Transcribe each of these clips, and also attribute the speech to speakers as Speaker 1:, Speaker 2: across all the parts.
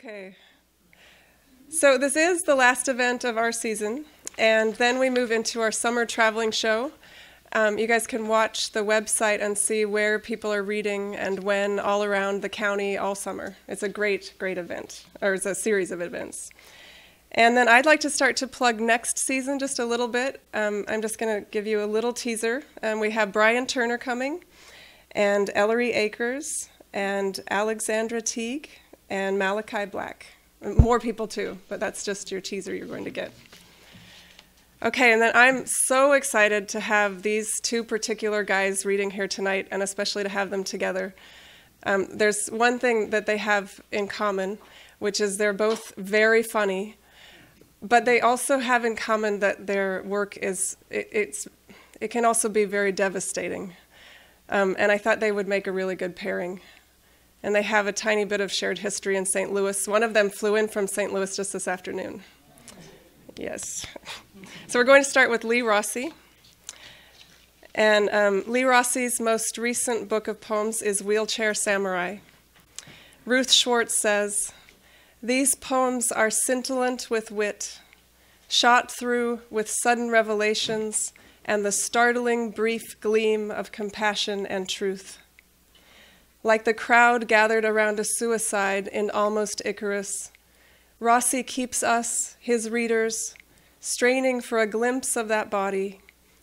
Speaker 1: Okay, so this is the last event of our season, and then we move into our summer traveling show. You guys can watch the website and see where people are reading and when all around the county all summer. It's a great, great event, or it's a series of events. And then I'd like to start to plug next season just a little bit. I'm just going to give you a little teaser. We have Brian Turner coming, and Ellery Akers, and Alexandra Teague, and Malachi Black. More people too, but that's just your teaser you're going to get. Okay, and then I'm so excited to have these two particular guys reading here tonight, and especially to have them together. There's one thing that they have in common, which is they're both very funny, but they also have in common that their work is, it can also be very devastating. And I thought they would make a really good pairing. And they have a tiny bit of shared history in St. Louis. One of them flew in from St. Louis just this afternoon. Yes. So we're going to start with Lee Rossi. And Lee Rossi's most recent book of poems is Wheelchair Samurai. Ruth Schwartz says, "These poems are scintillant with wit, shot through with sudden revelations and the startling brief gleam of compassion and truth. Like the crowd gathered around a suicide in Almost Icarus, Rossi keeps us, his readers, straining for a glimpse of that body,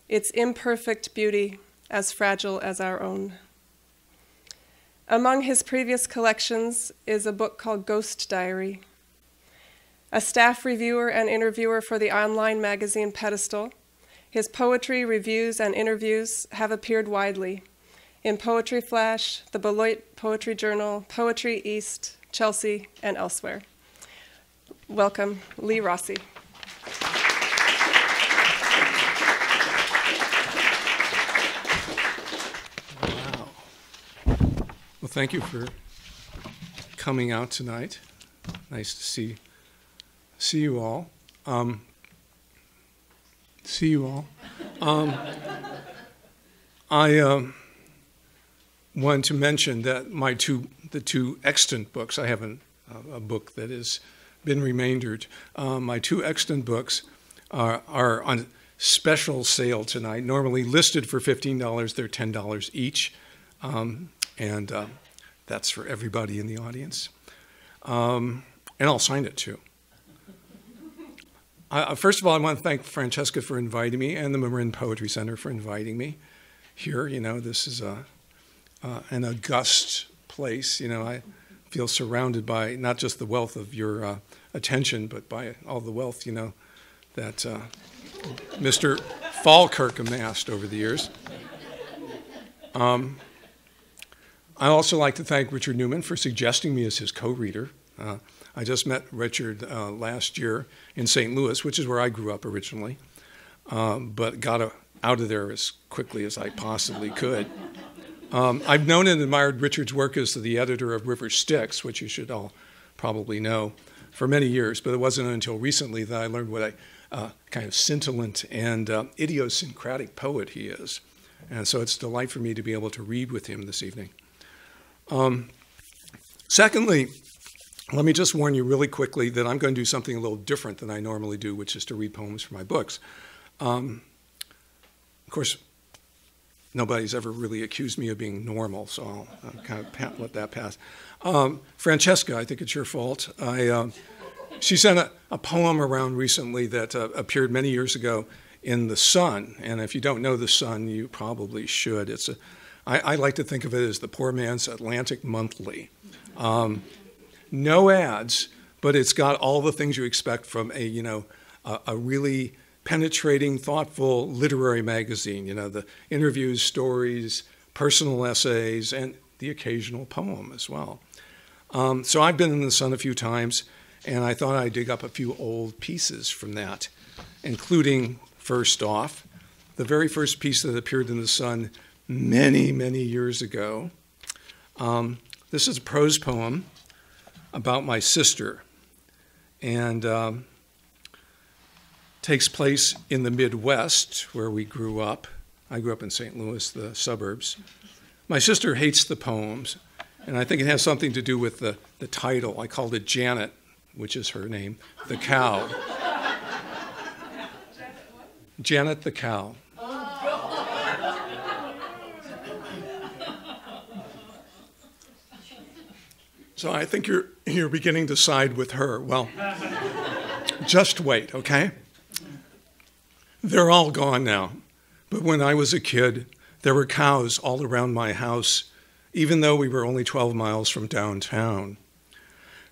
Speaker 1: its imperfect beauty, as fragile as our own." Among his previous collections is a book called Ghost Diary. A staff reviewer and interviewer for the online magazine Pedestal, his poetry, reviews, and interviews have appeared widely in Poetry Flash, the Beloit Poetry Journal, Poetry East, Chelsea, and elsewhere. Welcome, Lee Rossi.
Speaker 2: Wow. Well, thank you for coming out tonight. Nice to see you all. I wanted to mention that the two extant books, I have a book that has been remaindered. My two extant books are on special sale tonight. Normally listed for $15, they're $10 each, and that's for everybody in the audience. And I'll sign it too. First of all, I want to thank Francesca for inviting me and the Marin Poetry Center for inviting me here. You know, this is an august place. You know, I feel surrounded by not just the wealth of your attention, but by all the wealth, you know, that Mr. Falkirk amassed over the years. I also like to thank Richard Newman for suggesting me as his co-reader. I just met Richard last year in St. Louis, which is where I grew up originally, but got out of there as quickly as I possibly could. I've known and admired Richard's work as the editor of River Styx, which you should all probably know, for many years, but it wasn't until recently that I learned what a kind of scintillant and idiosyncratic poet he is. And so it's a delight for me to be able to read with him this evening. Secondly, let me just warn you really quickly that I'm going to do something a little different than I normally do, which is to read poems from my books. Of course, nobody's ever really accused me of being normal, so I'll kind of let that pass. Francesca, I think it's your fault. She sent a poem around recently that appeared many years ago in The Sun, and if you don't know The Sun, you probably should. I like to think of it as the poor man's Atlantic Monthly. No ads, but it's got all the things you expect from a really penetrating, thoughtful literary magazine. You know, the interviews, stories, personal essays, and the occasional poem as well. So I've been in The Sun a few times, and I thought I'd dig up a few old pieces from that, including, first off, the very first piece that appeared in The Sun many, many years ago. This is a prose poem about my sister, and takes place in the Midwest, where we grew up. I grew up in St. Louis, the suburbs. My sister hates the poems, And I think it has something to do with the title. I called it Janet, which is her name, the cow. Janet the cow. So I think you're beginning to side with her. Well, just wait, okay? They're all gone now. But when I was a kid, there were cows all around my house, even though we were only 12 miles from downtown.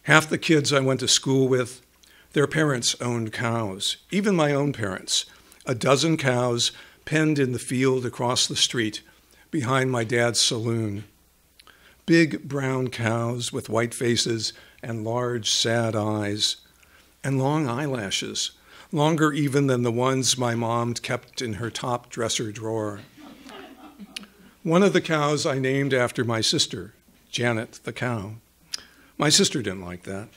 Speaker 2: Half the kids I went to school with, their parents owned cows, even my own parents. A dozen cows penned in the field across the street behind my dad's saloon. Big brown cows with white faces and large, sad eyes, and long eyelashes, longer even than the ones my mom kept in her top dresser drawer. One of the cows I named after my sister, Janet the cow. My sister didn't like that.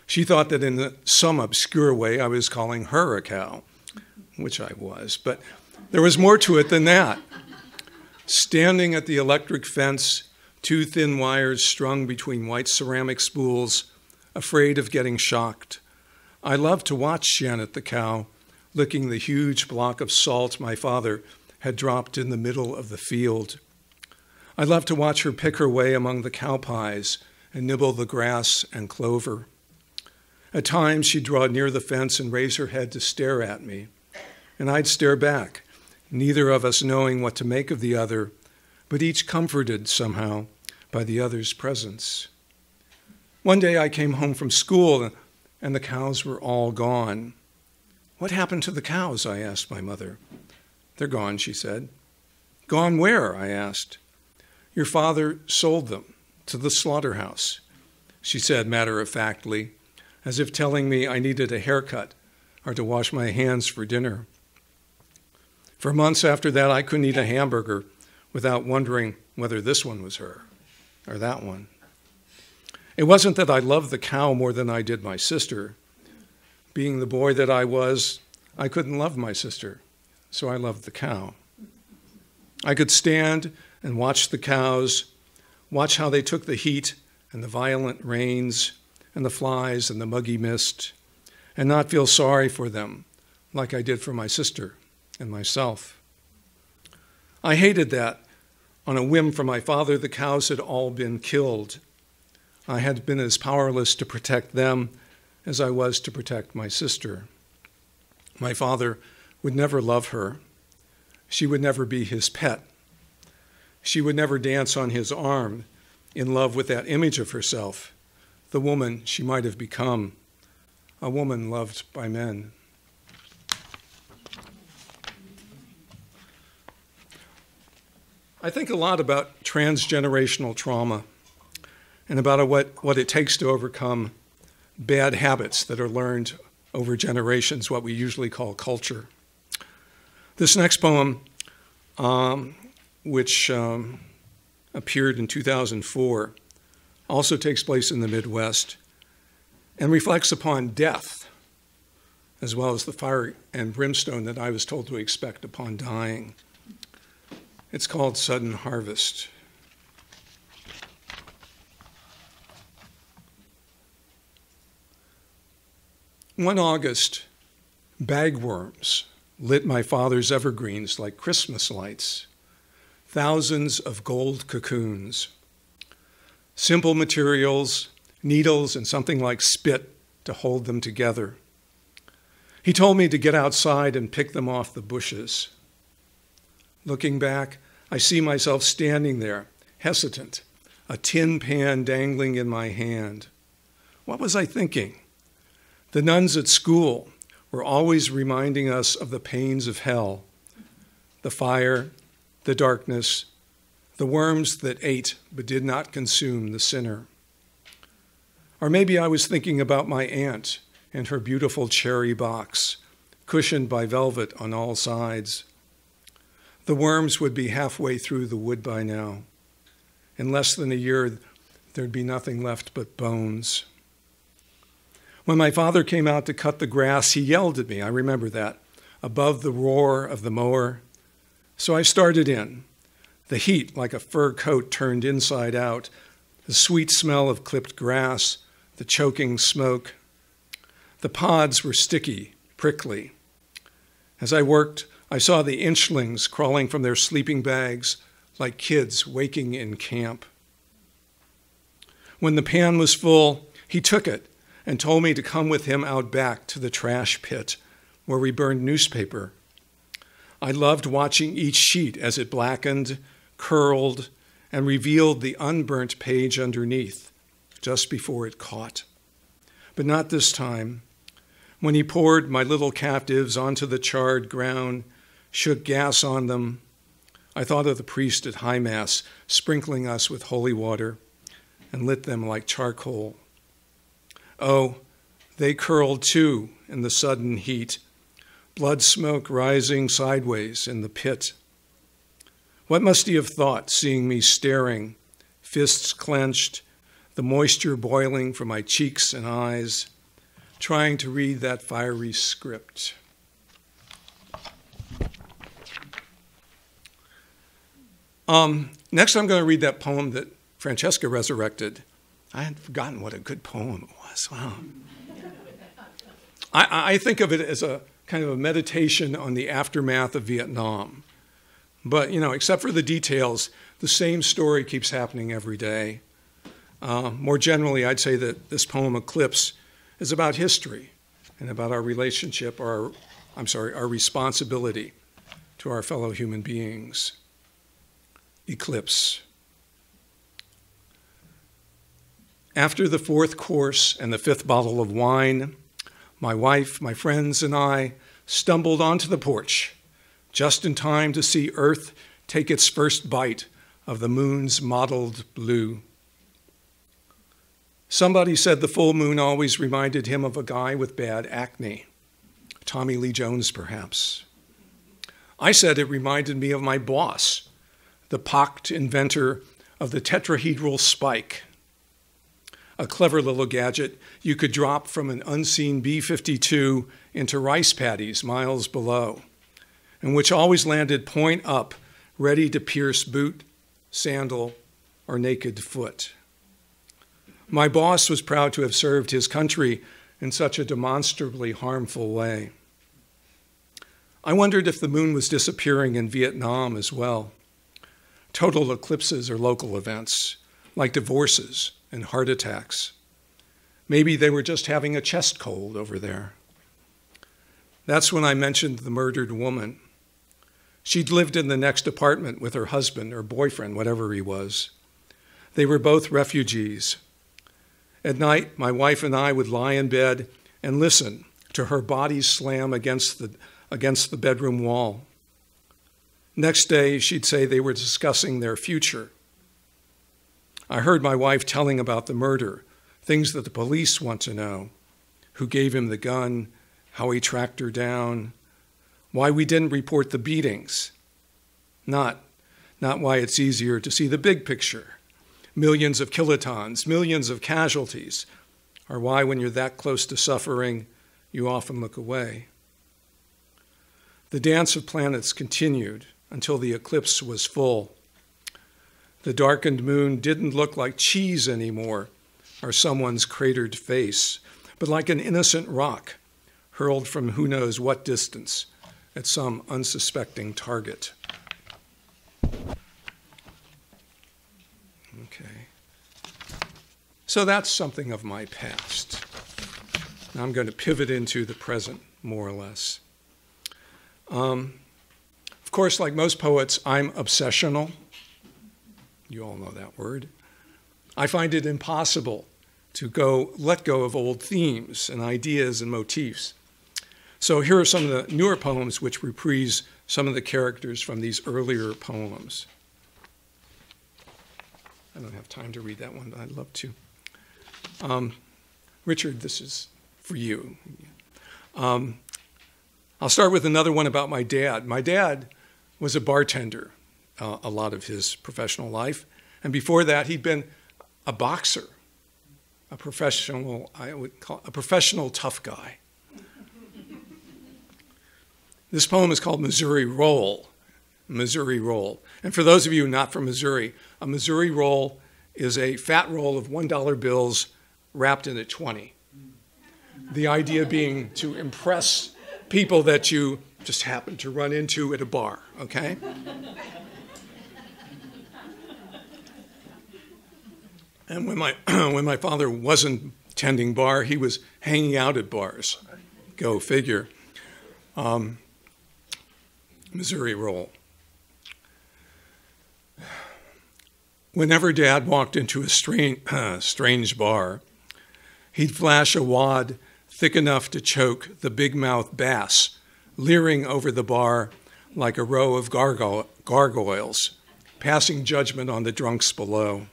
Speaker 2: She thought that in some obscure way I was calling her a cow, which I was, but there was more to it than that. Standing at the electric fence, two thin wires strung between white ceramic spools, afraid of getting shocked, I loved to watch Janet the cow licking the huge block of salt my father had dropped in the middle of the field. I loved to watch her pick her way among the cow pies and nibble the grass and clover. At times, she'd draw near the fence and raise her head to stare at me, and I'd stare back, neither of us knowing what to make of the other, but each comforted somehow by the other's presence. One day I came home from school and the cows were all gone. "What happened to the cows?" I asked my mother. "They're gone," she said. "Gone where?" I asked. "Your father sold them to the slaughterhouse," she said matter-of-factly, as if telling me I needed a haircut or to wash my hands for dinner. For months after that, I couldn't eat a hamburger without wondering whether this one was her or that one. It wasn't that I loved the cow more than I did my sister. Being the boy that I was, I couldn't love my sister, so I loved the cow. I could stand and watch the cows, watch how they took the heat and the violent rains and the flies and the muggy mist, and not feel sorry for them like I did for my sister and myself. I hated that. On a whim from my father, the cows had all been killed. I had been as powerless to protect them as I was to protect my sister. My father would never love her. She would never be his pet. She would never dance on his arm in love with that image of herself, the woman she might have become, a woman loved by men. I think a lot about transgenerational trauma and about what it takes to overcome bad habits that are learned over generations, what we usually call culture. This next poem, which appeared in 2004, also takes place in the Midwest and reflects upon death, as well as the fire and brimstone that I was told to expect upon dying. It's called Sudden Harvest. One August, bagworms lit my father's evergreens like Christmas lights, thousands of gold cocoons. Simple materials, needles, and something like spit to hold them together. He told me to get outside and pick them off the bushes. Looking back, I see myself standing there, hesitant, a tin pan dangling in my hand. What was I thinking? The nuns at school were always reminding us of the pains of hell, the fire, the darkness, the worms that ate but did not consume the sinner. Or maybe I was thinking about my aunt and her beautiful cherry box, cushioned by velvet on all sides. The worms would be halfway through the wood by now. In less than a year, there'd be nothing left but bones. When my father came out to cut the grass, he yelled at me, I remember that, above the roar of the mower. So I started in, the heat like a fur coat turned inside out, the sweet smell of clipped grass, the choking smoke. The pods were sticky, prickly. As I worked, I saw the inchlings crawling from their sleeping bags like kids waking in camp. When the pan was full, he took it and told me to come with him out back to the trash pit where we burned newspaper. I loved watching each sheet as it blackened, curled, and revealed the unburnt page underneath just before it caught. But not this time. When he poured my little captives onto the charred ground, shook gas on them, I thought of the priest at High Mass sprinkling us with holy water and lit them like charcoal. Oh, they curled too in the sudden heat, blood smoke rising sideways in the pit. What must he have thought, seeing me staring, fists clenched, the moisture boiling from my cheeks and eyes, trying to read that fiery script? Next, I'm going to read that poem that Francesca resurrected. I had forgotten what a good poem it was. Wow. I think of it as a kind of a meditation on the aftermath of Vietnam. But, except for the details, the same story keeps happening every day. More generally, I'd say that this poem, Eclipse, is about history and about our relationship, our responsibility to our fellow human beings. Eclipse. After the fourth course and the fifth bottle of wine, my wife, my friends, and I stumbled onto the porch just in time to see Earth take its first bite of the moon's mottled blue. Somebody said the full moon always reminded him of a guy with bad acne. Tommy Lee Jones, perhaps. I said it reminded me of my boss, the pocked inventor of the tetrahedral spike, a clever little gadget you could drop from an unseen B-52 into rice paddies miles below, and which always landed point up, ready to pierce boot, sandal, or naked foot. My boss was proud to have served his country in such a demonstrably harmful way. I wondered if the moon was disappearing in Vietnam as well. Total eclipses are local events, like divorces and heart attacks. Maybe they were just having a chest cold over there. That's when I mentioned the murdered woman. She'd lived in the next apartment with her husband or boyfriend, whatever he was. They were both refugees. At night, my wife and I would lie in bed and listen to her body slam against the bedroom wall. Next day, she'd say they were discussing their future. I heard my wife telling about the murder, things that the police want to know, who gave him the gun, how he tracked her down, why we didn't report the beatings. Not why it's easier to see the big picture, millions of kilotons, millions of casualties, or why when you're that close to suffering, you often look away. The dance of planets continued until the eclipse was full. The darkened moon didn't look like cheese anymore, or someone's cratered face, but like an innocent rock hurled from who knows what distance at some unsuspecting target. Okay. So that's something of my past. Now I'm going to pivot into the present, more or less. Of course, like most poets, I'm obsessional. You all know that word. I find it impossible to let go of old themes and ideas and motifs. So here are some of the newer poems which reprise some of the characters from these earlier poems. I don't have time to read that one, but I'd love to. Richard, this is for you. I'll start with another one about my dad. My dad was a bartender a lot of his professional life. And before that, he'd been a boxer, a professional tough guy. This poem is called Missouri Roll. Missouri Roll. And for those of you not from Missouri, a Missouri Roll is a fat roll of $1 bills wrapped in a 20. The idea being to impress people that you just happen to run into at a bar, okay? And when my father wasn't tending bar, he was hanging out at bars. Go figure. Missouri roll. Whenever Dad walked into a strange bar, he'd flash a wad thick enough to choke the big-mouthed bass, leering over the bar like a row of gargoyles, passing judgment on the drunks below.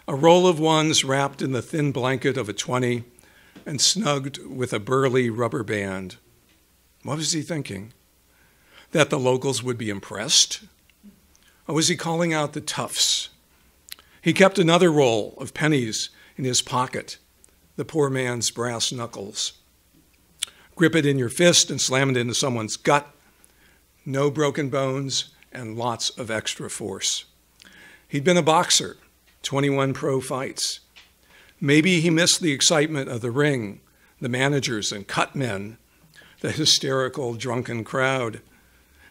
Speaker 2: A roll of ones wrapped in the thin blanket of a 20 and snugged with a burly rubber band. What was he thinking? That the locals would be impressed? Or was he calling out the toughs? He kept another roll of pennies in his pocket, the poor man's brass knuckles. Grip it in your fist and slam it into someone's gut. No broken bones and lots of extra force. He'd been a boxer, 21 pro fights. Maybe he missed the excitement of the ring, the managers and cut men, the hysterical, drunken crowd,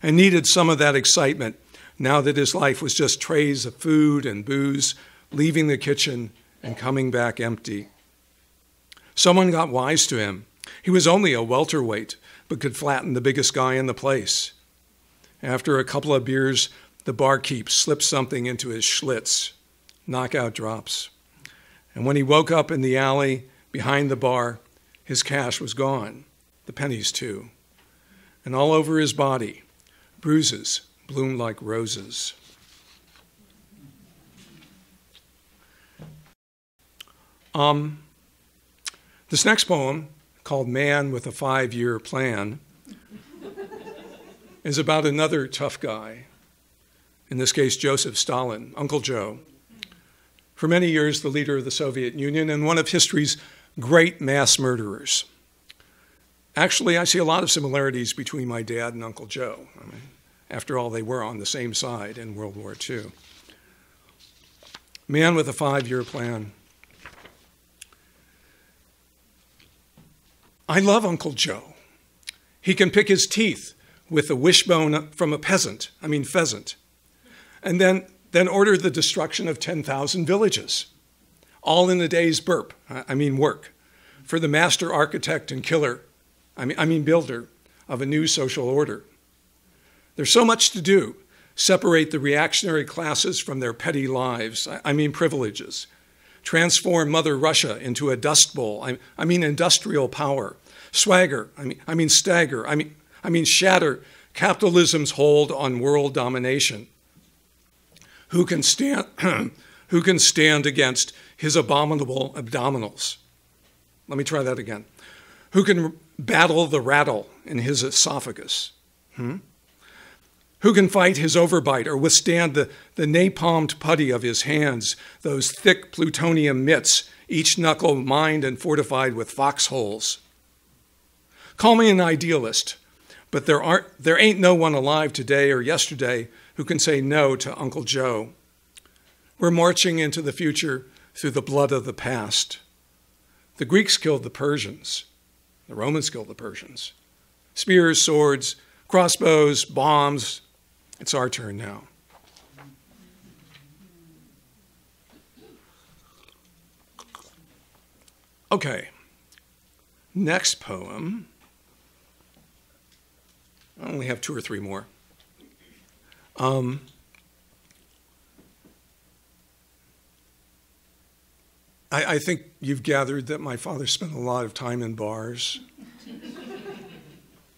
Speaker 2: and needed some of that excitement now that his life was just trays of food and booze, leaving the kitchen and coming back empty. Someone got wise to him. He was only a welterweight, but could flatten the biggest guy in the place. After a couple of beers, the barkeep slipped something into his Schlitz, knockout drops. And when he woke up in the alley behind the bar, his cash was gone, the pennies too. And all over his body, bruises bloomed like roses. This next poem, called Man with a 5-Year Plan, is about another tough guy, in this case, Joseph Stalin, Uncle Joe. For many years, the leader of the Soviet Union and one of history's great mass murderers. Actually, I see a lot of similarities between my dad and Uncle Joe. I mean, after all, they were on the same side in World War II. Man with a 5-Year Plan. I love Uncle Joe. He can pick his teeth with a wishbone from a pheasant, and then order the destruction of 10,000 villages, all in a day's work, for the master architect and builder of a new social order. There's so much to do. Separate the reactionary classes from their petty lives, privileges. Transform Mother Russia into a dust bowl, industrial power. Swagger, stagger, shatter capitalism's hold on world domination. Who can stand against his abominable abdominals? Let me try that again. Who can battle the rattle in his esophagus? Who can fight his overbite or withstand the napalmed putty of his hands, those thick plutonium mitts, each knuckle mined and fortified with foxholes? Call me an idealist, but there ain't no one alive today or yesterday who can say no to Uncle Joe. We're marching into the future through the blood of the past. The Greeks killed the Persians. The Romans killed the Persians. Spears, swords, crossbows, bombs. It's our turn now. Okay. Next poem. I only have 2 or 3 more. I think you've gathered that my father spent a lot of time in bars.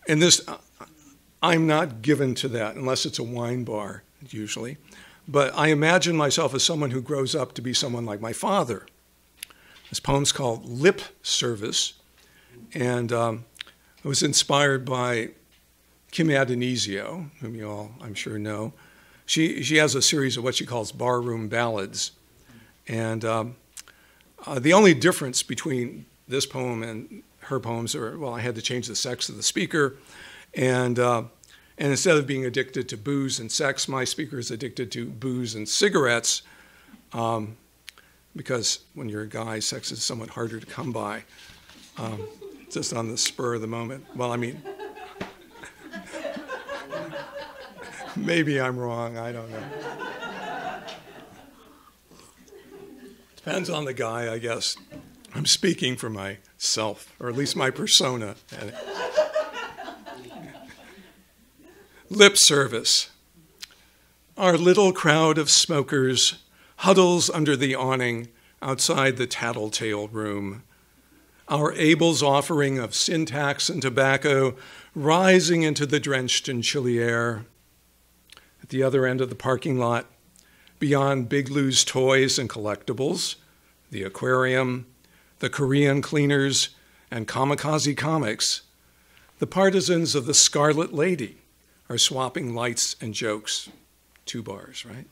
Speaker 2: And this, I'm not given to that unless it's a wine bar, usually. But I imagine myself as someone who grows up to be someone like my father. This poem's called Lip Service, and it was inspired by Kim Adonisio, whom you all, I'm sure, know. She has a series of what she calls barroom ballads. And the only difference between this poem and her poems I had to change the sex of the speaker. And instead of being addicted to booze and sex, my speaker is addicted to booze and cigarettes. because when you're a guy, sex is somewhat harder to come by, just on the spur of the moment. Well, I mean, maybe I'm wrong, I don't know. Depends on the guy, I guess. I'm speaking for myself, or at least my persona. Lip service. Our little crowd of smokers huddles under the awning outside the tattletale room. Our Abel's offering of syntax and tobacco rising into the drenched and chilly air. At the other end of the parking lot, beyond Big Lou's toys and collectibles, the aquarium, the Korean cleaners, and kamikaze comics, the partisans of the Scarlet Lady are swapping lights and jokes. 2 bars, right?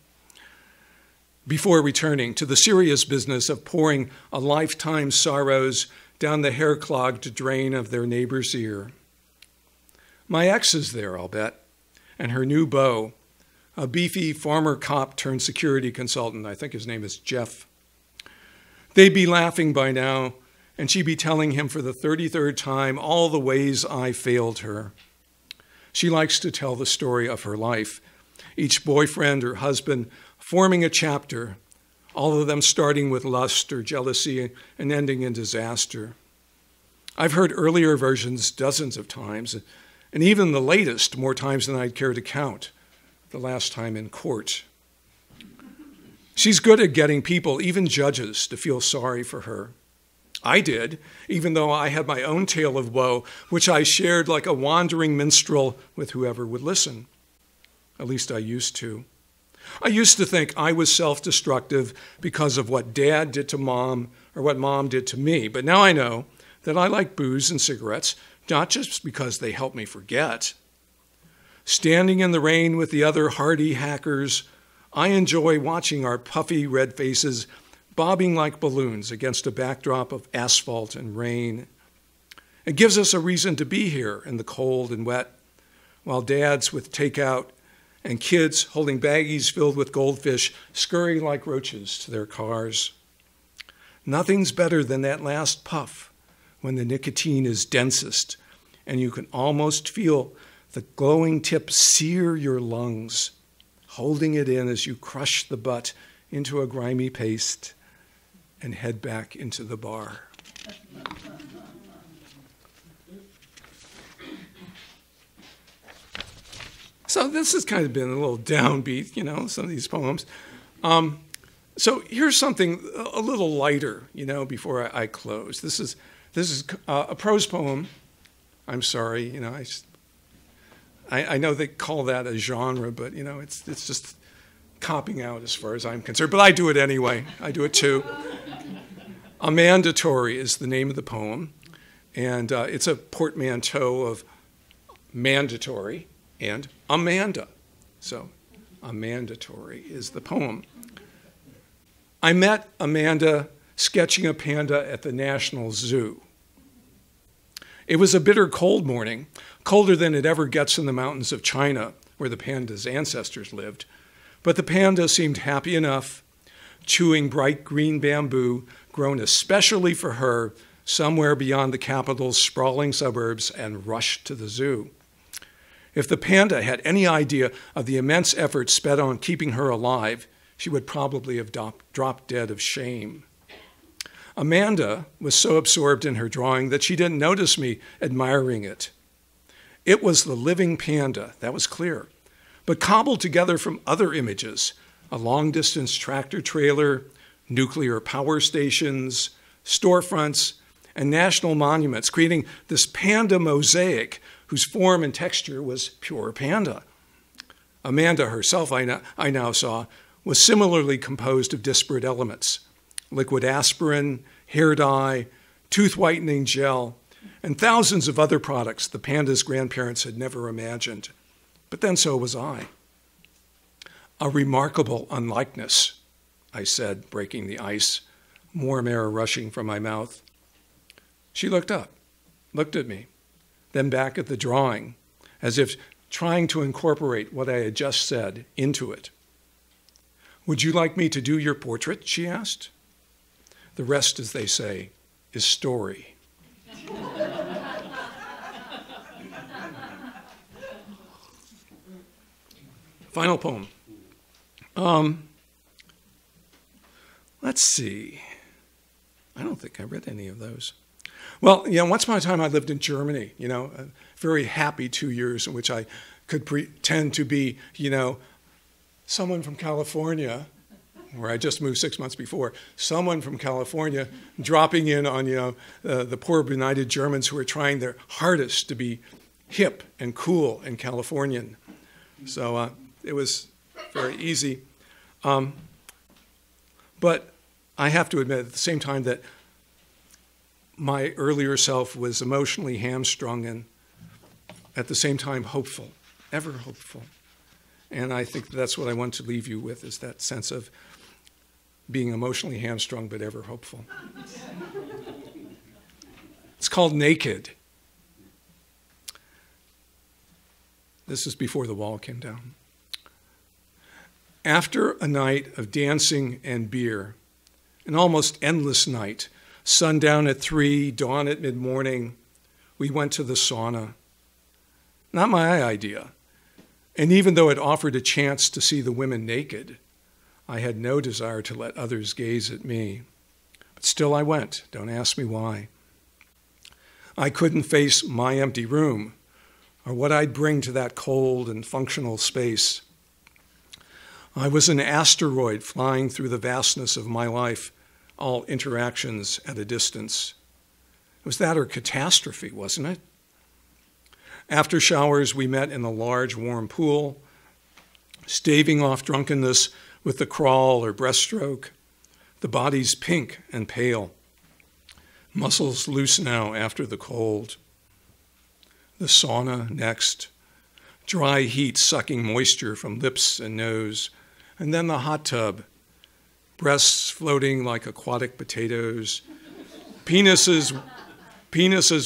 Speaker 2: Before returning to the serious business of pouring a lifetime's sorrows down the hair-clogged drain of their neighbor's ear. My ex is there, I'll bet, and her new beau, a beefy former cop turned security consultant. I think his name is Jeff. They'd be laughing by now, and she'd be telling him for the 33rd time all the ways I failed her. She likes to tell the story of her life, each boyfriend or husband forming a chapter, all of them starting with lust or jealousy and ending in disaster. I've heard earlier versions dozens of times, and even the latest more times than I'd care to count, the last time in court. She's good at getting people, even judges, to feel sorry for her. I did, even though I had my own tale of woe, which I shared like a wandering minstrel with whoever would listen. At least I used to. I used to think I was self-destructive because of what Dad did to Mom or what Mom did to me. But now I know that I like booze and cigarettes, not just because they help me forget. Standing in the rain with the other hardy hackers, I enjoy watching our puffy red faces bobbing like balloons against a backdrop of asphalt and rain. It gives us a reason to be here in the cold and wet, while dads with takeout and kids holding baggies filled with goldfish scurry like roaches to their cars. Nothing's better than that last puff when the nicotine is densest and you can almost feel the glowing tip sear your lungs, holding it in as you crush the butt into a grimy paste and head back into the bar. So this has kind of been a little downbeat, some of these poems. So here's something a little lighter, before I close. This is a prose poem. I'm sorry, I know they call that a genre, but it's just copping out as far as I'm concerned. But I do it anyway. I do it too. Amandatory is the name of the poem, and it's a portmanteau of mandatory and Amanda. So Amandatory is the poem. I met Amanda sketching a panda at the National Zoo. It was a bitter cold morning, colder than it ever gets in the mountains of China, where the panda's ancestors lived. But the panda seemed happy enough, chewing bright green bamboo grown especially for her somewhere beyond the capital's sprawling suburbs, and rushed to the zoo. If the panda had any idea of the immense effort spent on keeping her alive, she would probably have dropped dead of shame. Amanda was so absorbed in her drawing that she didn't notice me admiring it. It was the living panda, that was clear, but cobbled together from other images, a long-distance tractor trailer, nuclear power stations, storefronts, and national monuments, creating this panda mosaic whose form and texture was pure panda. Amanda herself, I now saw, was similarly composed of disparate elements: liquid aspirin, hair dye, tooth whitening gel, and thousands of other products the panda's grandparents had never imagined. But then so was I. A remarkable unlikeness, I said, breaking the ice, warm air rushing from my mouth. She looked up, looked at me, then back at the drawing, as if trying to incorporate what I had just said into it. "Would you like me to do your portrait?" she asked. "The rest, as they say, is story." Final poem. Let's see. I don't think I read any of those. Well, once upon a time I lived in Germany, a very happy 2 years in which I could pretend to be, someone from California, where I just moved 6 months before, someone from California dropping in on, the poor benighted Germans who were trying their hardest to be hip and cool and Californian. So it was very easy. But I have to admit at the same time that my earlier self was emotionally hamstrung and at the same time hopeful, ever hopeful. And I think that's what I want to leave you with, is that sense of being emotionally hamstrung but ever hopeful. It's called Naked. This is before the wall came down. After a night of dancing and beer, an almost endless night, sundown at 3, dawn at mid-morning, we went to the sauna. Not my idea. And even though it offered a chance to see the women naked, I had no desire to let others gaze at me. But still I went. Don't ask me why. I couldn't face my empty room or what I'd bring to that cold and functional space. I was an asteroid flying through the vastness of my life, all interactions at a distance. It was that or catastrophe, wasn't it? After showers, we met in a large, warm pool, staving off drunkenness with the crawl or breaststroke, the bodies pink and pale, muscles loose now after the cold. The sauna next, dry heat sucking moisture from lips and nose, and then the hot tub, breasts floating like aquatic potatoes, penises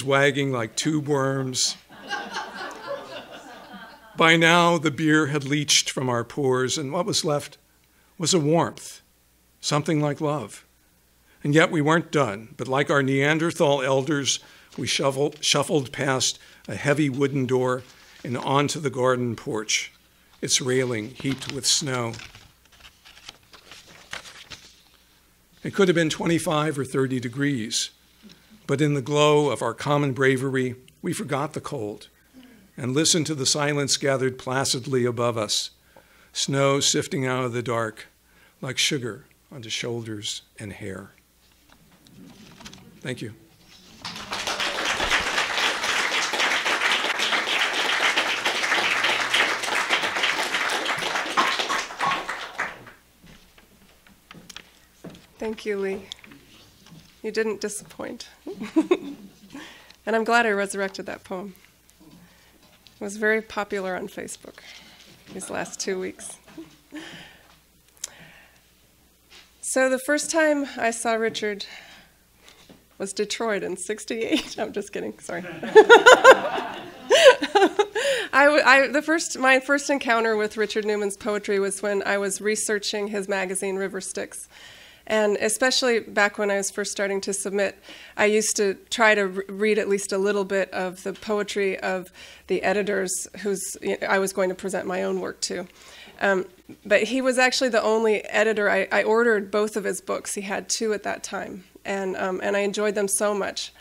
Speaker 2: wagging like tube worms. By now, the beer had leached from our pores, and what was left was a warmth, something like love. And yet we weren't done, but like our Neanderthal elders, we shuffled past a heavy wooden door and onto the garden porch, its railing heaped with snow. It could have been 25 or 30 degrees, but in the glow of our common bravery, we forgot the cold and listened to the silence gathered placidly above us, snow sifting out of the dark like sugar onto shoulders and hair. Thank you.
Speaker 1: Thank you, Lee. You didn't disappoint. And I'm glad I resurrected that poem. It was very popular on Facebook these last 2 weeks. So the first time I saw Richard was Detroit in '68. I'm just kidding, sorry. My first encounter with Richard Newman's poetry was when I was researching his magazine, River Styx. And especially back when I was first starting to submit, I used to try to read at least a little bit of the poetry of the editors whose I was going to present my own work to. But he was actually the only editor. I ordered both of his books. He had 2 at that time, and I enjoyed them so much.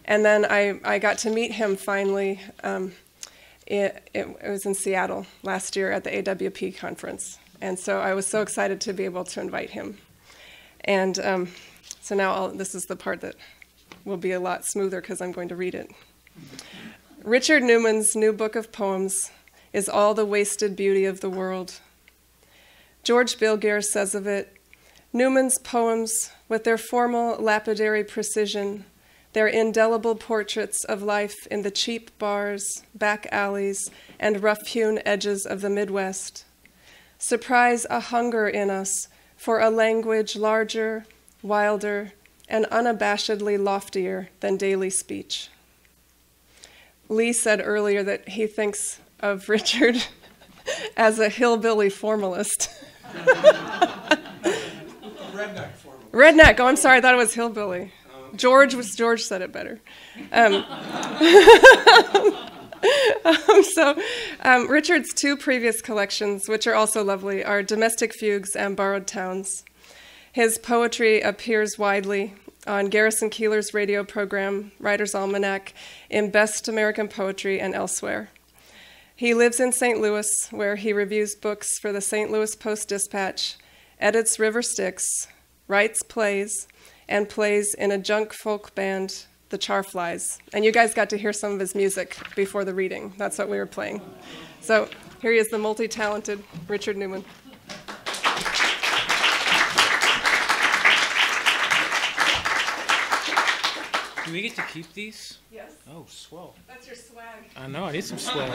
Speaker 1: And then I got to meet him finally. It was in Seattle last year at the AWP conference. And so I was so excited to be able to invite him. And so now this is the part that will be a lot smoother because I'm going to read it. Richard Newman's new book of poems is all the wasted beauty of the world. George Bilger says of it, Newman's poems, with their formal lapidary precision, their indelible portraits of life in the cheap bars, back alleys, and rough-hewn edges of the Midwest, surprise a hunger in us for a language larger, wilder, and unabashedly loftier than daily speech. Lee said earlier that he thinks of Richard as a hillbilly formalist. Redneck. Oh, I'm sorry. I thought it was hillbilly. George said it better. Richard's two previous collections, which are also lovely, are Domestic Fugues and Borrowed Towns. His poetry appears widely on Garrison Keillor's radio program, Writer's Almanac, in Best American Poetry, and elsewhere. He lives in St. Louis, where he reviews books for the St. Louis Post-Dispatch, edits River Styx, writes plays, and plays in a junk folk band, the Charflies. And you guys got to hear some of his music before the reading. That's what we were playing. So here he is, the multi-talented Richard Newman.
Speaker 3: Do we get to keep these?
Speaker 1: Yes.
Speaker 3: Oh, swell.
Speaker 1: That's your swag.
Speaker 3: I know, I need some swag.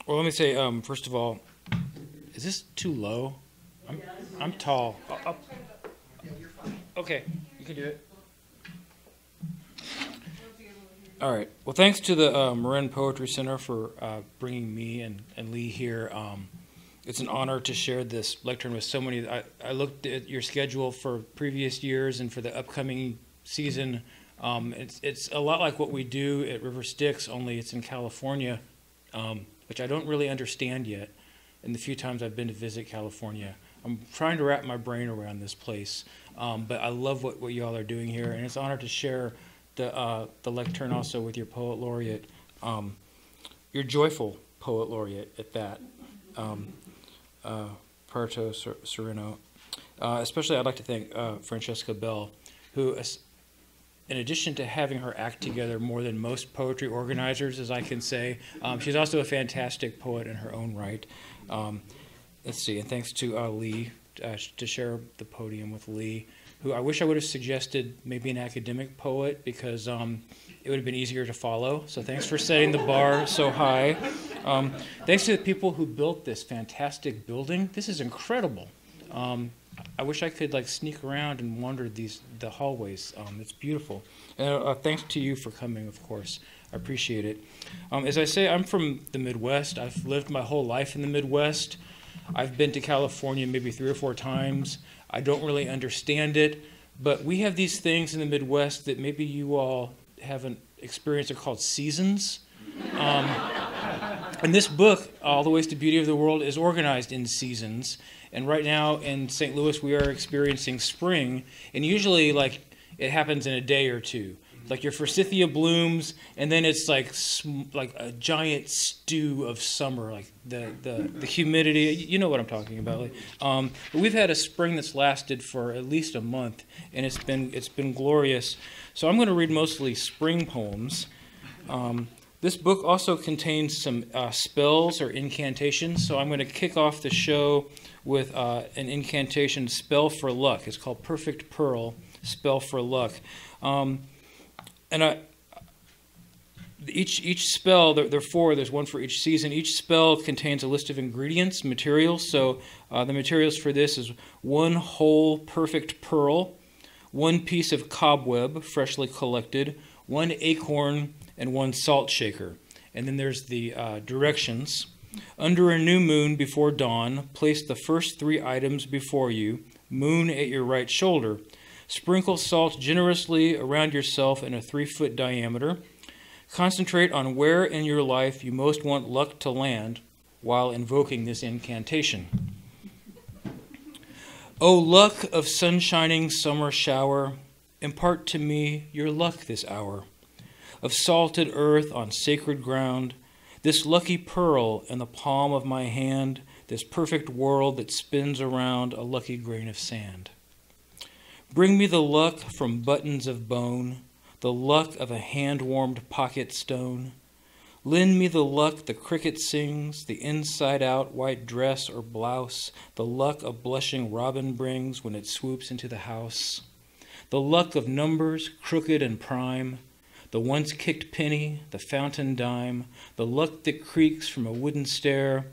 Speaker 3: Well, let me say, first of all, is this too low? I'm tall. Okay, you can do it. All right. Well, thanks to the Marin Poetry Center for bringing me and Lee here. It's an honor to share this lectern with so many. I looked at your schedule for previous years and for the upcoming season. It's a lot like what we do at River Styx, only it's in California, which I don't really understand yet. In the few times I've been to visit California, I'm trying to wrap my brain around this place. But I love what y'all are doing here, and it's an honor to share the lectern also with your poet laureate, your joyful poet laureate at that, Puerto Sereno. Especially I'd like to thank Francesca Bell, who, in addition to having her act together more than most poetry organizers, as I can say, she's also a fantastic poet in her own right. Let's see, and thanks to Lee, to share the podium with Lee, who I wish I would have suggested maybe an academic poet, because it would have been easier to follow. So thanks for setting the bar so high. Thanks to the people who built this fantastic building. This is incredible. I wish I could sneak around and wander the hallways. It's beautiful. And thanks to you for coming, of course. I appreciate it. As I say, I'm from the Midwest. I've lived my whole life in the Midwest. I've been to California maybe 3 or 4 times. I don't really understand it, but we have these things in the Midwest that maybe you all haven't experienced. They're called seasons. And this book, All the Ways to Beauty of the World, is organized in seasons. And right now in St. Louis, we are experiencing spring, and usually it happens in a day or two. Your forsythia blooms, and then it's like a giant stew of summer, the humidity. You know what I'm talking about. But we've had a spring that's lasted for at least a month, and it's been glorious. So I'm going to read mostly spring poems. This book also contains some spells or incantations. So I'm going to kick off the show with an incantation, Spell for Luck. It's called Perfect Pearl, Spell for Luck. And each spell, there are 4, there's one for each season. Each spell contains a list of ingredients, materials. So the materials for this is 1 whole perfect pearl, 1 piece of cobweb, freshly collected, 1 acorn, and 1 salt shaker. And then there's the directions. Under a new moon before dawn, place the first 3 items before you, moon at your right shoulder. Sprinkle salt generously around yourself in a 3-foot diameter. Concentrate on where in your life you most want luck to land while invoking this incantation. O luck of sunshining summer shower, impart to me your luck this hour. Of salted earth on sacred ground, this lucky pearl in the palm of my hand, this perfect world that spins around a lucky grain of sand. Bring me the luck from buttons of bone, the luck of a hand-warmed pocket stone. Lend me the luck the cricket sings, the inside-out white dress or blouse, the luck a blushing robin brings when it swoops into the house. The luck of numbers, crooked and prime, the once-kicked penny, the fountain dime, the luck that creaks from a wooden stair,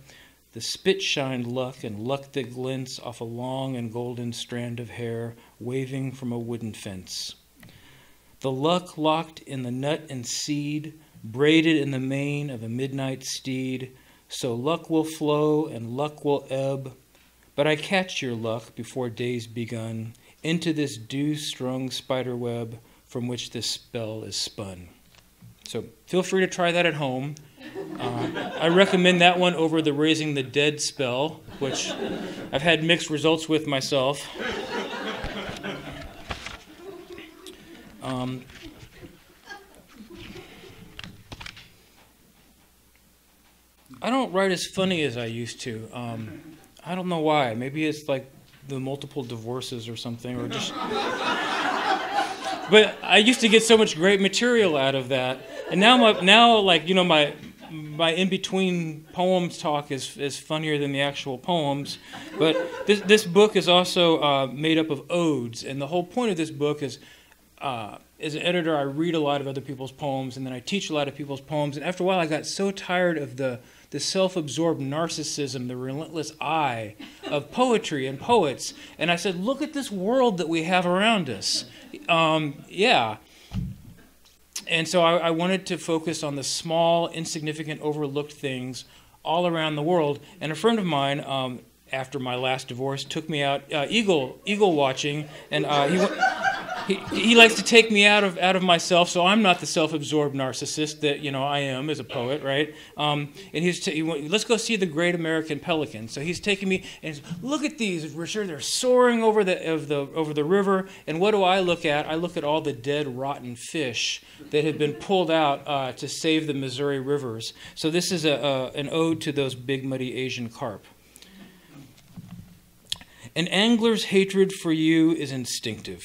Speaker 3: the spit-shined luck and luck that glints off a long and golden strand of hair waving from a wooden fence. The luck locked in the nut and seed, braided in the mane of a midnight steed, so luck will flow and luck will ebb, but I catch your luck before day's begun, into this dew-strung spider web from which this spell is spun. So feel free to try that at home. I recommend that one over the Raising the Dead spell, which I've had mixed results with myself. I don't write as funny as I used to. I don't know why. Maybe it's like the multiple divorces or something, or just... But I used to get so much great material out of that, and now my in-between poems talk is funnier than the actual poems. But this book is also made up of odes, and the whole point of this book is, as an editor, I read a lot of other people's poems, and then I teach a lot of people's poems, and after a while I got so tired of the self-absorbed narcissism, the relentless eye of poetry and poets, and I said, look at this world that we have around us. And so I wanted to focus on the small, insignificant, overlooked things all around the world. And a friend of mine, after my last divorce, took me out eagle watching, and he likes to take me out of myself, so I'm not the self-absorbed narcissist that I am as a poet, right? And let's go see the great American pelican. So he's taking me and he's, look at these, Richard. They're soaring over the river. And what do I look at? I look at all the dead, rotten fish that have been pulled out to save the Missouri rivers. So this is an ode to those big, muddy Asian carp. An angler's hatred for you is instinctive.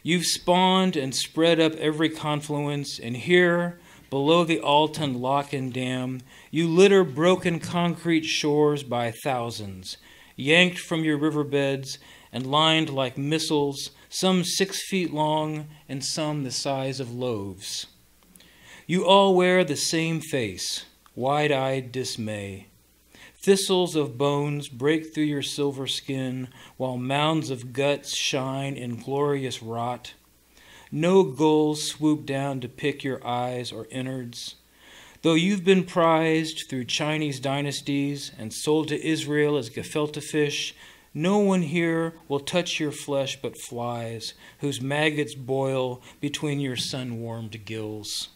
Speaker 3: You've spawned and spread up every confluence, and here, below the Alton lock and dam, you litter broken concrete shores by thousands, yanked from your riverbeds and lined like missiles, some 6 feet long and some the size of loaves. You all wear the same face, wide-eyed dismay. Thistles of bones break through your silver skin, while mounds of guts shine in glorious rot. No gulls swoop down to pick your eyes or innards. Though you've been prized through Chinese dynasties and sold to Israel as gefilte fish, no one here will touch your flesh but flies, whose maggots boil between your sun-warmed gills.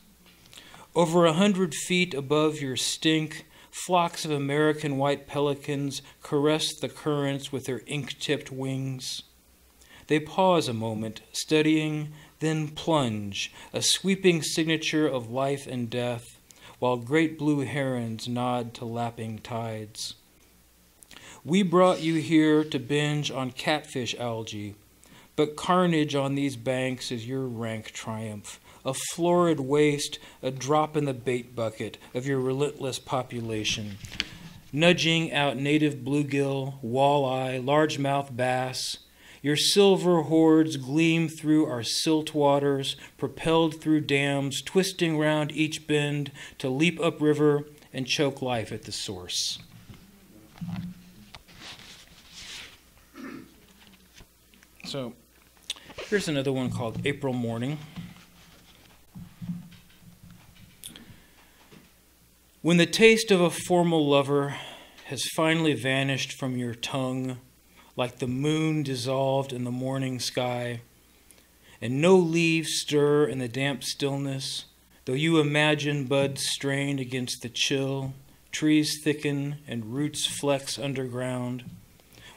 Speaker 3: Over 100 feet above your stink, flocks of American white pelicans caress the currents with their ink-tipped wings. They pause a moment, studying, then plunge, a sweeping signature of life and death, while great blue herons nod to lapping tides. We brought you here to binge on catfish algae, but carnage on these banks is your rank triumph. A florid waste, a drop in the bait bucket of your relentless population, nudging out native bluegill, walleye, largemouth bass. Your silver hordes gleam through our silt waters, propelled through dams, twisting round each bend to leap upriver and choke life at the source. So here's another one called April Morning. When the taste of a formal lover has finally vanished from your tongue, like the moon dissolved in the morning sky, and no leaves stir in the damp stillness, though you imagine buds strained against the chill, trees thicken and roots flex underground,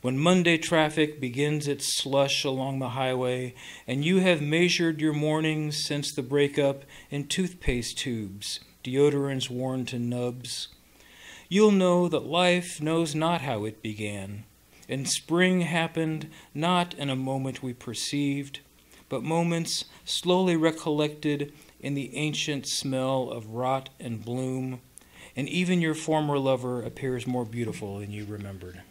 Speaker 3: when Monday traffic begins its slush along the highway, and you have measured your mornings since the breakup in toothpaste tubes, deodorants worn to nubs, you'll know that life knows not how it began, and spring happened not in a moment we perceived, but moments slowly recollected in the ancient smell of rot and bloom, and even your former lover appears more beautiful than you remembered.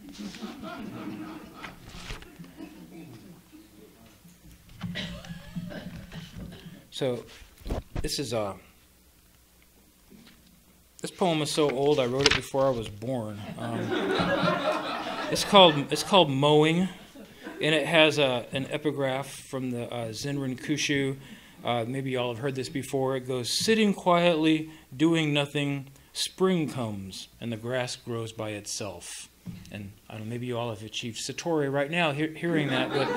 Speaker 3: So, this poem is so old, I wrote it before I was born. It's called Mowing, and it has an epigraph from the Zenrin Kushu. Maybe y'all have heard this before. It goes, sitting quietly, doing nothing, spring comes, and the grass grows by itself. And I don't know, maybe you all have achieved Satori right now hearing that, but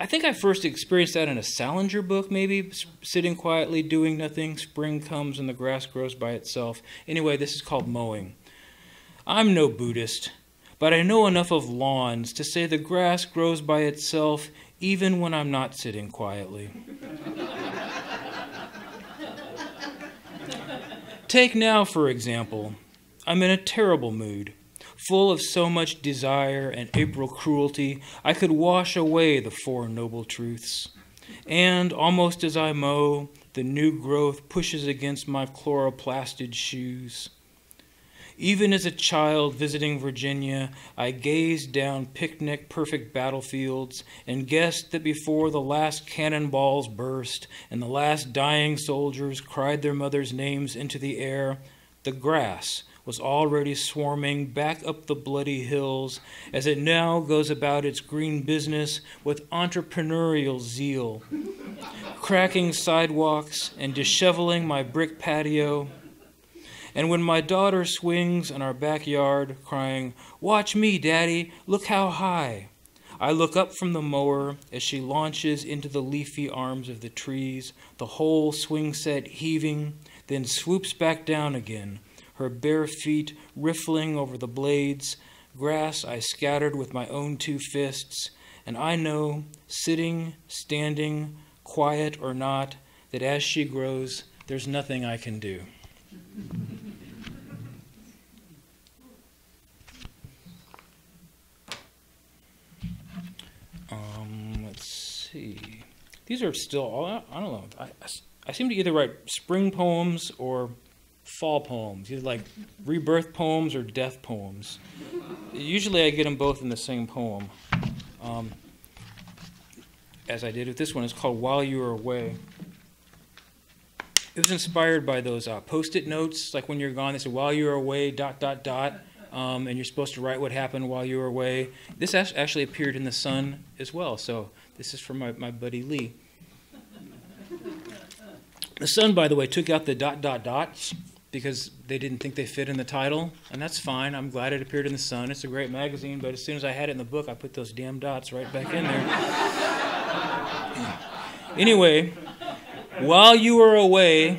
Speaker 3: I think I first experienced that in a Salinger book, maybe, sitting quietly, doing nothing, spring comes, and the grass grows by itself. Anyway, this is called mowing. I'm no Buddhist, but I know enough of lawns to say the grass grows by itself even when I'm not sitting quietly. Take now, for example, I'm in a terrible mood, full of so much desire and April cruelty, I could wash away the Four Noble Truths. And, almost as I mow, the new growth pushes against my chloroplastid shoes. Even as a child visiting Virginia, I gazed down picnic-perfect battlefields and guessed that before the last cannonballs burst and the last dying soldiers cried their mothers' names into the air, the grass was already swarming back up the bloody hills as it now goes about its green business with entrepreneurial zeal, cracking sidewalks and disheveling my brick patio. And when my daughter swings in our backyard, crying, "Watch me, Daddy, look how high," I look up from the mower as she launches into the leafy arms of the trees, the whole swing set heaving, then swoops back down again, her bare feet riffling over the blades, grass I scattered with my own two fists, and I know, sitting, standing, quiet or not, that as she grows, there's nothing I can do. Let's see. These are still, I don't know. I seem to either write spring poems or fall poems, either like rebirth poems or death poems. Usually I get them both in the same poem. As I did with this one, it's called While You Were Away. It was inspired by those Post-it notes, like when you're gone, they say, while you were away, ... and you're supposed to write what happened while you were away. This actually appeared in The Sun as well, so this is from my buddy Lee. The Sun, by the way, took out the ... because they didn't think they fit in the title, and that's fine. I'm glad it appeared in The Sun. It's a great magazine, but as soon as I had it in the book, I put those damn dots right back in there. Anyway, while you were away, ...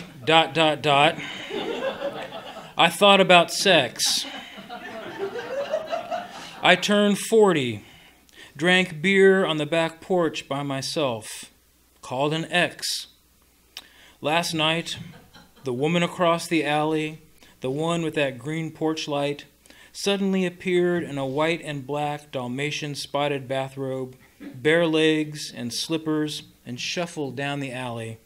Speaker 3: I thought about sex. I turned 40, drank beer on the back porch by myself, called an ex. Last night, the woman across the alley, the one with that green porch light, suddenly appeared in a white and black Dalmatian spotted bathrobe, bare legs and slippers, and shuffled down the alley.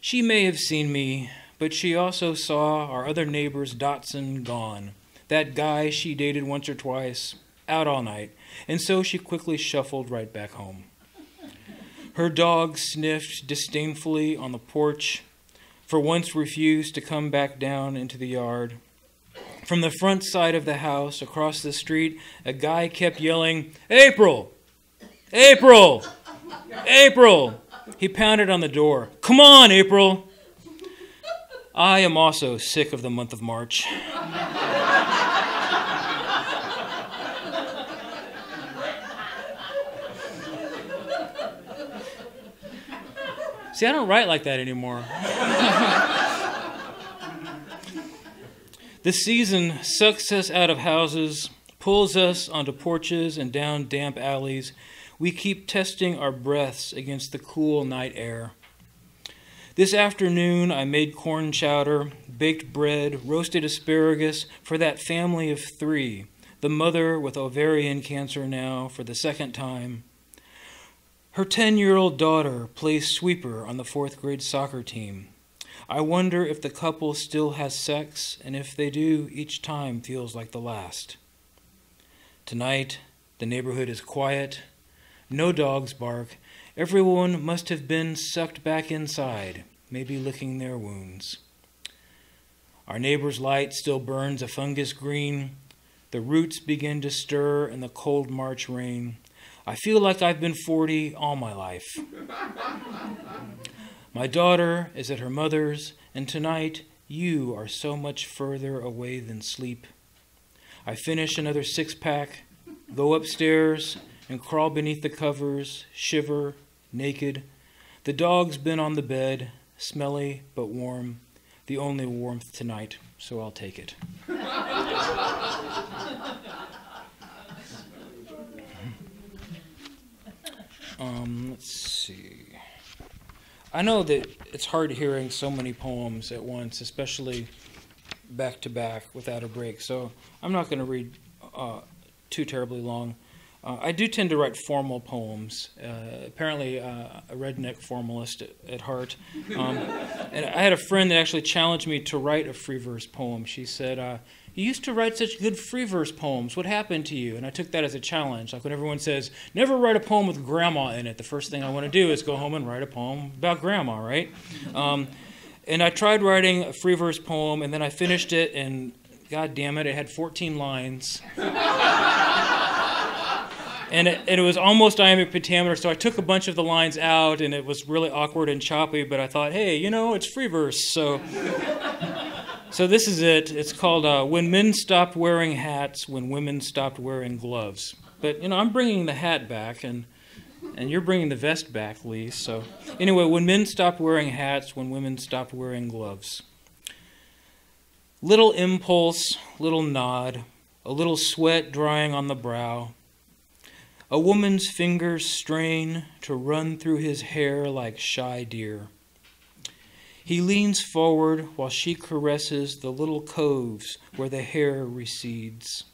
Speaker 3: She may have seen me, but she also saw our other neighbor's Dotson gone, that guy she dated once or twice, out all night, and so she quickly shuffled right back home. Her dog sniffed disdainfully on the porch, for once refused to come back down into the yard. From the front side of the house, across the street, a guy kept yelling, "April! April! April!" He pounded on the door. "Come on, April!" I am also sick of the month of March. See, I don't write like that anymore. The season sucks us out of houses, pulls us onto porches and down damp alleys. We keep testing our breaths against the cool night air. This afternoon, I made corn chowder, baked bread, roasted asparagus for that family of 3, the mother with ovarian cancer now for the 2nd time. Her 10-year-old daughter plays sweeper on the 4th grade soccer team. I wonder if the couple still has sex, and if they do, each time feels like the last. Tonight, the neighborhood is quiet. No dogs bark. Everyone must have been sucked back inside, maybe licking their wounds. Our neighbor's light still burns a fungus green. The roots begin to stir in the cold March rain. I feel like I've been 40 all my life. My daughter is at her mother's, and tonight you are so much further away than sleep. I finish another 6-pack, go upstairs, and crawl beneath the covers, shiver, naked. The dog's been on the bed, smelly but warm, the only warmth tonight, so I'll take it. Let's see. I know that it's hard hearing so many poems at once, especially back to back without a break, so I'm not going to read too terribly long. I do tend to write formal poems, apparently a redneck formalist at heart. And I had a friend that actually challenged me to write a free verse poem. She said, you used to write such good free verse poems. What happened to you? And I took that as a challenge. Like when everyone says, never write a poem with grandma in it, the first thing I want to do is go home and write a poem about grandma, right? And I tried writing a free verse poem, and then I finished it, and God damn it, it had 14 lines. And it was almost iambic pentameter, so I took a bunch of the lines out, and it was really awkward and choppy, but I thought, hey, you know, it's free verse. So this is it. It's called When Men Stopped Wearing Hats, When Women Stopped Wearing Gloves. But, you know, I'm bringing the hat back, and you're bringing the vest back, Lee. So anyway, when men stopped wearing hats, when women stopped wearing gloves. Little impulse, little nod, a little sweat drying on the brow. A woman's fingers strain to run through his hair like shy deer. He leans forward while she caresses the little coves where the hair recedes.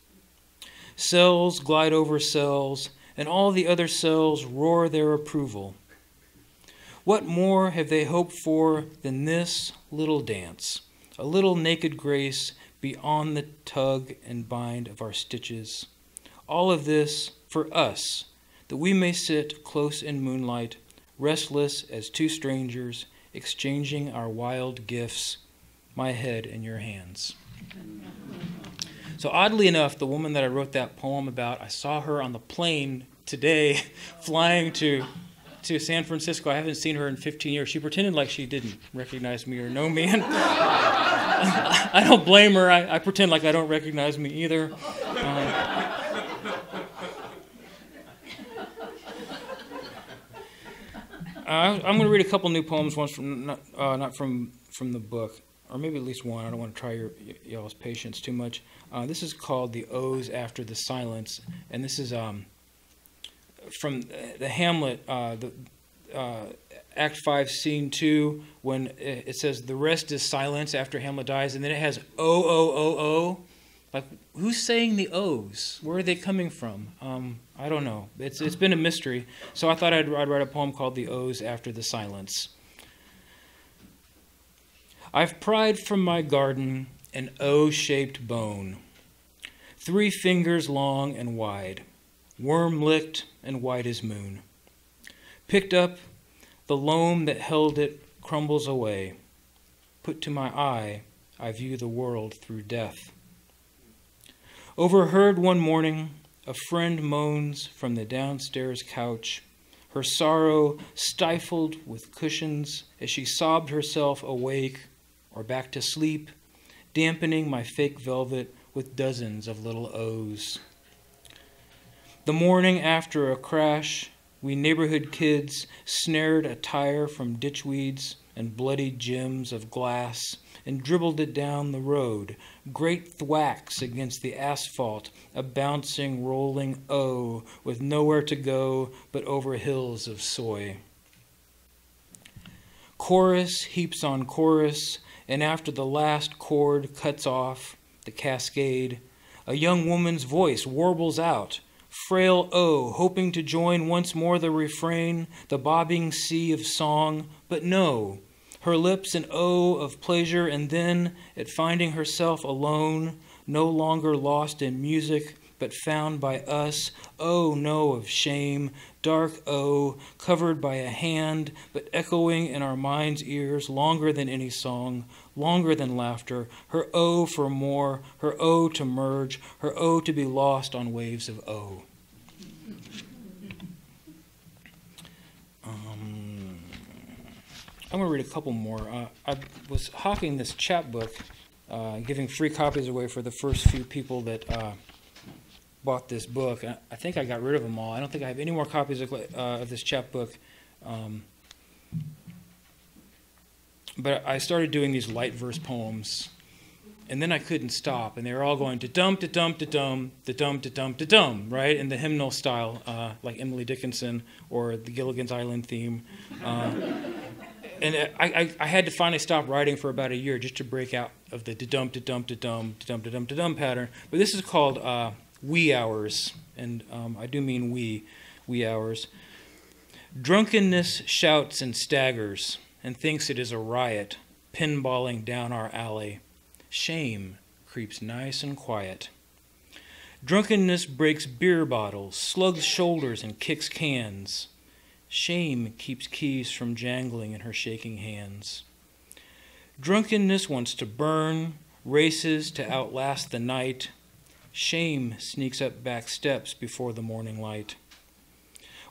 Speaker 3: Cells glide over cells, and all the other cells roar their approval. What more have they hoped for than this little dance, a little naked grace beyond the tug and bind of our stitches? All of this for us, that we may sit close in moonlight, restless as two strangers, exchanging our wild gifts, my head in your hands. So oddly enough, the woman that I wrote that poem about, I saw her on the plane today flying to San Francisco. I haven't seen her in 15 years. She pretended like she didn't recognize me or know me. And I don't blame her. I pretend like I don't recognize me either. I'm going to read a couple new poems, one's from not from the book, or maybe at least one. I don't want to try y'all's patience too much. This is called The O's After the Silence, and this is from the Hamlet, Act 5, Scene 2, when it says, the rest is silence after Hamlet dies, and then it has O. Like, who's saying the O's? Where are they coming from? I don't know. It's been a mystery. So I thought I'd write a poem called The O's After the Silence. I've pried from my garden an O-shaped bone, 3 fingers long and wide, worm-licked and white as moon. Picked up, the loam that held it crumbles away. Put to my eye, I view the world through death. Overheard one morning, a friend moans from the downstairs couch, her sorrow stifled with cushions as she sobbed herself awake or back to sleep, dampening my fake velvet with dozens of little O's. The morning after a crash, we neighborhood kids snared a tire from ditchweeds and bloody gems of glass and dribbled it down the road, great thwacks against the asphalt, a bouncing, rolling O with nowhere to go but over hills of soy. Chorus heaps on chorus, and after the last chord cuts off, the cascade, a young woman's voice warbles out, frail O, hoping to join once more the refrain, the bobbing sea of song, but no, her lips an O of pleasure, and then, at finding herself alone, no longer lost in music, but found by us, oh no of shame, dark O, covered by a hand, but echoing in our minds' ears longer than any song, longer than laughter, her O for more, her O to merge, her O to be lost on waves of O. I'm going to read a couple more. I was hawking this chapbook, giving free copies away for the first few people that bought this book. I think I got rid of them all. I don't think I have any more copies of this chapbook. But I started doing these light verse poems, and then I couldn't stop, and they were all going to dum to dum to dum to dum to dum to dum, right, in the hymnal style, like Emily Dickinson or the Gilligan's Island theme. And I had to finally stop writing for about a year just to break out of the dum to dum to dum to dum to dum to dum pattern. But this is called wee hours, and I do mean wee hours. Drunkenness shouts and staggers and thinks it is a riot, pinballing down our alley. Shame creeps nice and quiet. Drunkenness breaks beer bottles, slugs shoulders, and kicks cans. Shame keeps keys from jangling in her shaking hands. Drunkenness wants to burn, races to outlast the night. Shame sneaks up back steps before the morning light.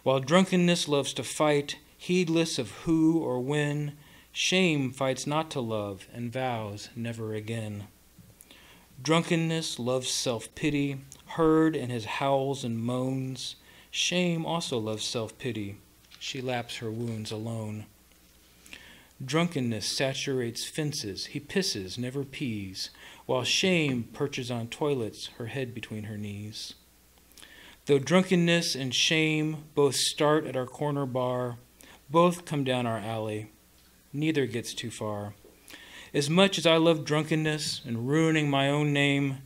Speaker 3: While drunkenness loves to fight, heedless of who or when, shame fights not to love and vows never again. Drunkenness loves self-pity, heard in his howls and moans. Shame also loves self-pity. She laps her wounds alone. Drunkenness saturates fences. He pisses, never pees, while shame perches on toilets, her head between her knees. Though drunkenness and shame both start at our corner bar, both come down our alley. Neither gets too far. As much as I love drunkenness and ruining my own name,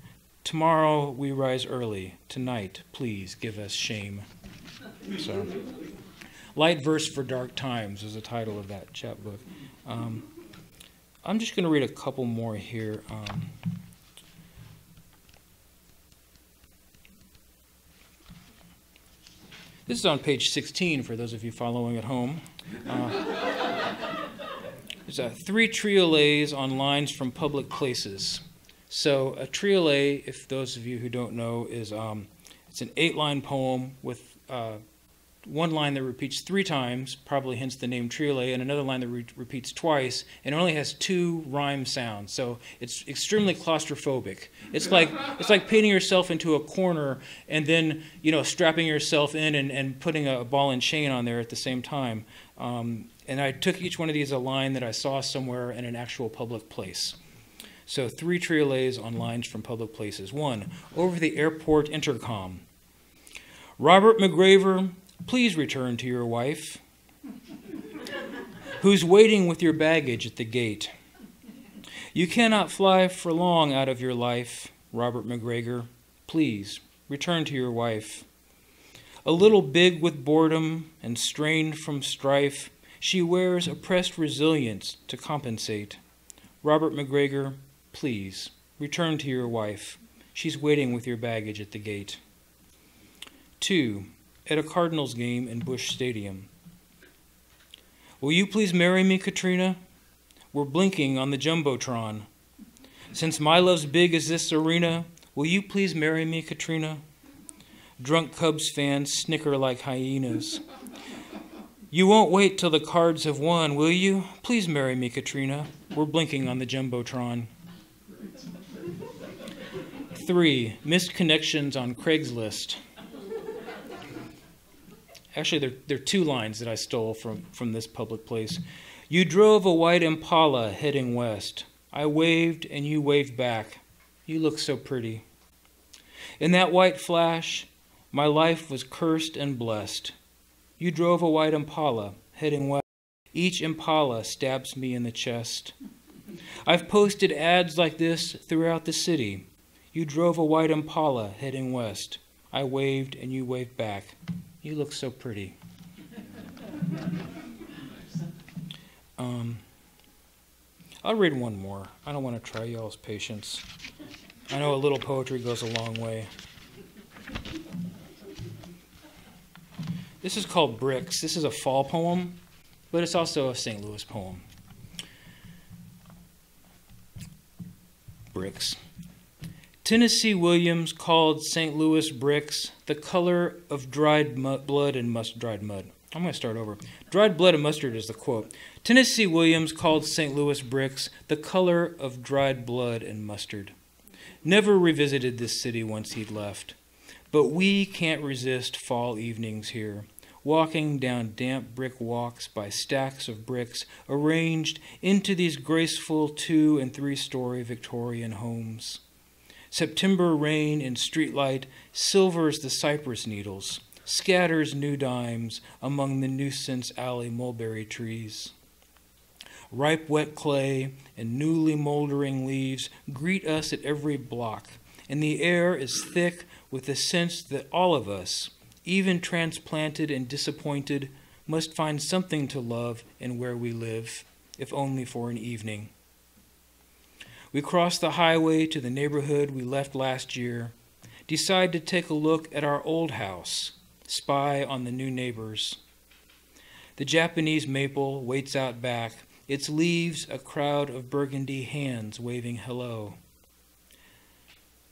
Speaker 3: tomorrow we rise early. Tonight, please give us shame. So, Light Verse for Dark Times is the title of that chapbook. I'm just going to read a couple more here. This is on page 16 for those of you following at home. There's 3 triolets on lines from public places. So a triolet, if those of you who don't know, is it's an 8-line poem with one line that repeats 3 times, probably hence the name triolet, and another line that repeats twice, and it only has 2 rhyme sounds. So it's extremely claustrophobic. It's like painting yourself into a corner and then strapping yourself in and putting a ball and chain on there at the same time. And I took each one of these a line that I saw somewhere in an actual public place. So 3 triolets on lines from public places. 1, over the airport intercom. Robert McGraver, please return to your wife, who's waiting with your baggage at the gate. You cannot fly for long out of your life, Robert McGregor. Please return to your wife. A little big with boredom and strained from strife, she wears oppressed resilience to compensate. Robert McGregor, please return to your wife. She's waiting with your baggage at the gate. 2, at a Cardinals game in Busch Stadium. Will you please marry me, Katrina? We're blinking on the Jumbotron. Since my love's big as this arena, will you please marry me, Katrina? Drunk Cubs fans snicker like hyenas. You won't wait till the Cards have won, will you? Please marry me, Katrina. We're blinking on the Jumbotron. 3, missed connections on Craigslist. Actually, there are 2 lines that I stole from this public place. You drove a white Impala heading west. I waved and you waved back. You look so pretty. In that white flash, my life was cursed and blessed. You drove a white Impala heading west. Each Impala stabs me in the chest. I've posted ads like this throughout the city. You drove a white Impala heading west. I waved and you waved back. You look so pretty. I'll read one more. I don't want to try y'all's patience. I know a little poetry goes a long way. This is called Bricks. This is a fall poem, but it's also a St. Louis poem. Bricks. Tennessee Williams called St. Louis bricks the color of dried blood and dried mud. I'm going to start over. Dried blood and mustard is the quote. Tennessee Williams called St. Louis bricks the color of dried blood and mustard. Never revisited this city once he'd left. But we can't resist fall evenings here, walking down damp brick walks by stacks of bricks arranged into these graceful 2- and 3-story Victorian homes. September rain in streetlight silvers the cypress needles, scatters new dimes among the nuisance alley mulberry trees. Ripe wet clay and newly moldering leaves greet us at every block, and the air is thick with the sense that all of us, even transplanted and disappointed, must find something to love in where we live, if only for an evening. We cross the highway to the neighborhood we left last year, decide to take a look at our old house, spy on the new neighbors. The Japanese maple waits out back, its leaves a crowd of burgundy hands waving hello.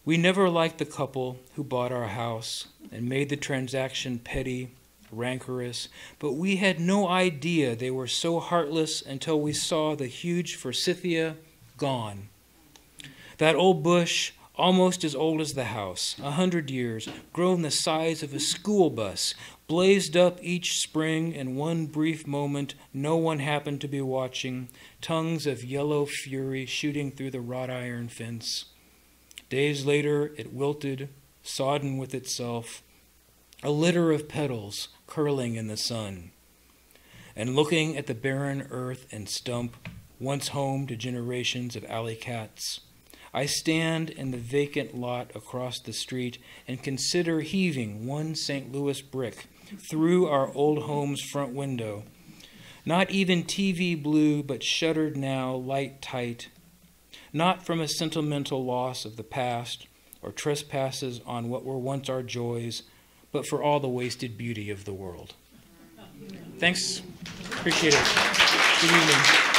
Speaker 3: We never liked the couple who bought our house and made the transaction petty, rancorous, but we had no idea they were so heartless until we saw the huge forsythia gone. That old bush, almost as old as the house, 100 years, grown the size of a school bus, blazed up each spring in one brief moment no one happened to be watching, tongues of yellow fury shooting through the wrought iron fence. Days later, it wilted, sodden with itself, a litter of petals curling in the sun. And looking at the barren earth and stump, once home to generations of alley cats, I stand in the vacant lot across the street and consider heaving one St. Louis brick through our old home's front window. Not even TV blue, but shuttered now, light tight. Not from a sentimental loss of the past or trespasses on what were once our joys, but for all the wasted beauty of the world. Thanks. Appreciate it. Good evening.